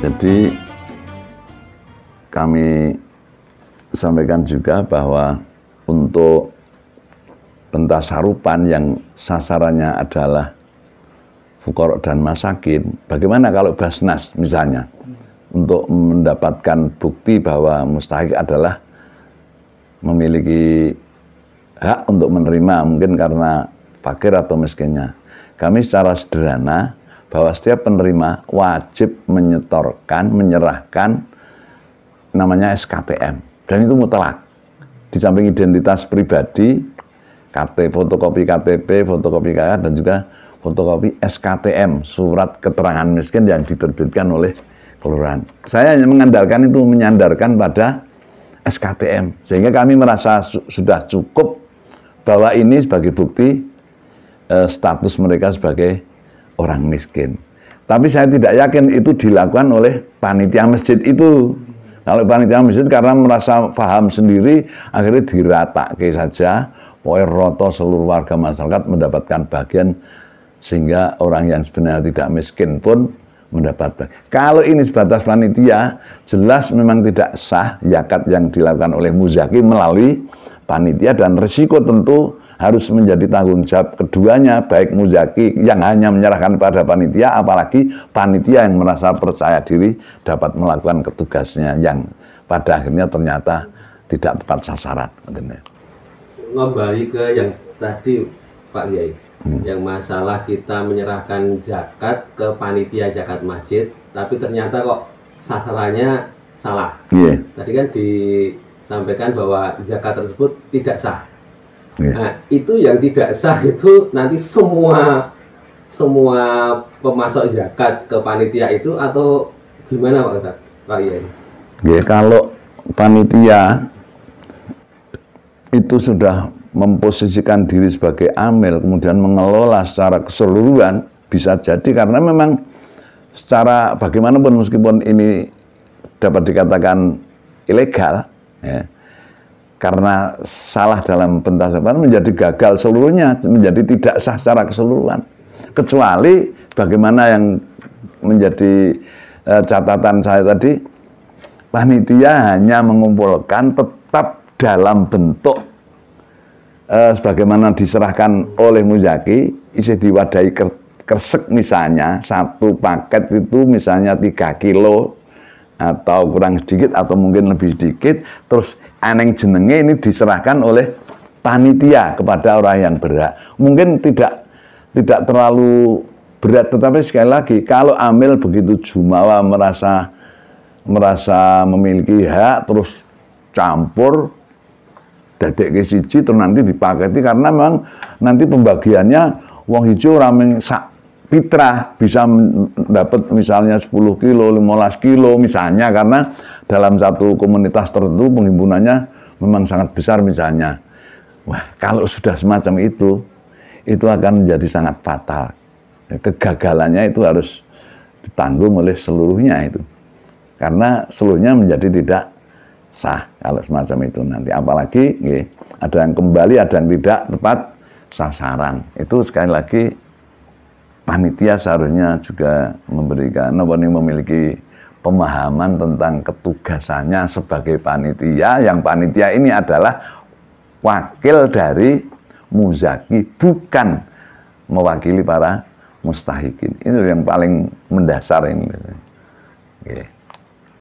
Jadi kami sampaikan juga bahwa untuk pentasarupan yang sasarannya adalah fuqara dan masakin, bagaimana kalau Basnas misalnya untuk mendapatkan bukti bahwa mustahik adalah memiliki hak untuk menerima, mungkin karena fakir atau miskinnya. Kami secara sederhana bahwa setiap penerima wajib menyetorkan, menyerahkan namanya SKTM, dan itu mutlak. Di samping identitas pribadi, fotokopi KTP, fotokopi KK, dan juga fotokopi SKTM, surat keterangan miskin yang diterbitkan oleh kelurahan. Saya hanya mengandalkan itu, menyandarkan pada SKTM, sehingga kami merasa sudah cukup bahwa ini sebagai bukti status mereka sebagai orang miskin. Tapi saya tidak yakin itu dilakukan oleh panitia masjid itu. Kalau panitia masjid karena merasa paham sendiri, akhirnya diratake saja, pokoknya roto seluruh warga masyarakat mendapatkan bagian, sehingga orang yang sebenarnya tidak miskin pun mendapat. Kalau ini sebatas panitia, jelas memang tidak sah zakat yang dilakukan oleh muzaki melalui panitia, dan risiko tentu harus menjadi tanggung jawab keduanya, baik muzaki yang hanya menyerahkan pada panitia, apalagi panitia yang merasa percaya diri dapat melakukan tugasnya yang pada akhirnya ternyata tidak tepat sasaran. Kembali ke yang tadi Pak Kiai, yang masalah kita menyerahkan zakat ke panitia zakat masjid, tapi ternyata kok sasarannya salah. Tadi kan disampaikan bahwa zakat tersebut tidak sah. Nah, itu yang tidak sah itu nanti semua pemasok zakat ke panitia itu, atau gimana Pak Ustadz? Pak Kiai? Kalau panitia itu sudah memposisikan diri sebagai amil, kemudian mengelola secara keseluruhan, bisa jadi karena memang secara bagaimanapun meskipun ini dapat dikatakan ilegal, ya, karena salah dalam pentasarupan menjadi gagal seluruhnya, menjadi tidak sah secara keseluruhan. Kecuali bagaimana yang menjadi catatan saya tadi, panitia hanya mengumpulkan tetap dalam bentuk sebagaimana diserahkan oleh muzaki, isi diwadahi kresek misalnya, satu paket itu misalnya 3 kilo atau kurang sedikit atau mungkin lebih sedikit, terus aneng jenenge ini diserahkan oleh panitia kepada orang yang berhak. Mungkin tidak terlalu berat, tetapi sekali lagi kalau amil begitu jumawa merasa memiliki hak, terus campur dadek ke siji terus nanti dipaketi, karena memang nanti pembagiannya wong hijau rameng sak fitrah bisa dapat misalnya 10 kilo, 15 kilo misalnya, karena dalam satu komunitas tertentu penghimpunannya memang sangat besar misalnya. Wah, kalau sudah semacam itu akan menjadi sangat fatal. Kegagalannya itu harus ditanggung oleh seluruhnya itu, karena seluruhnya menjadi tidak sah kalau semacam itu nanti. Apalagi ada yang kembali, ada yang tidak tepat sasaran. Itu sekali lagi panitia seharusnya juga memiliki pemahaman tentang ketugasannya sebagai panitia, yang panitia ini adalah wakil dari muzaki, bukan mewakili para mustahikin. Ini yang paling mendasar ini.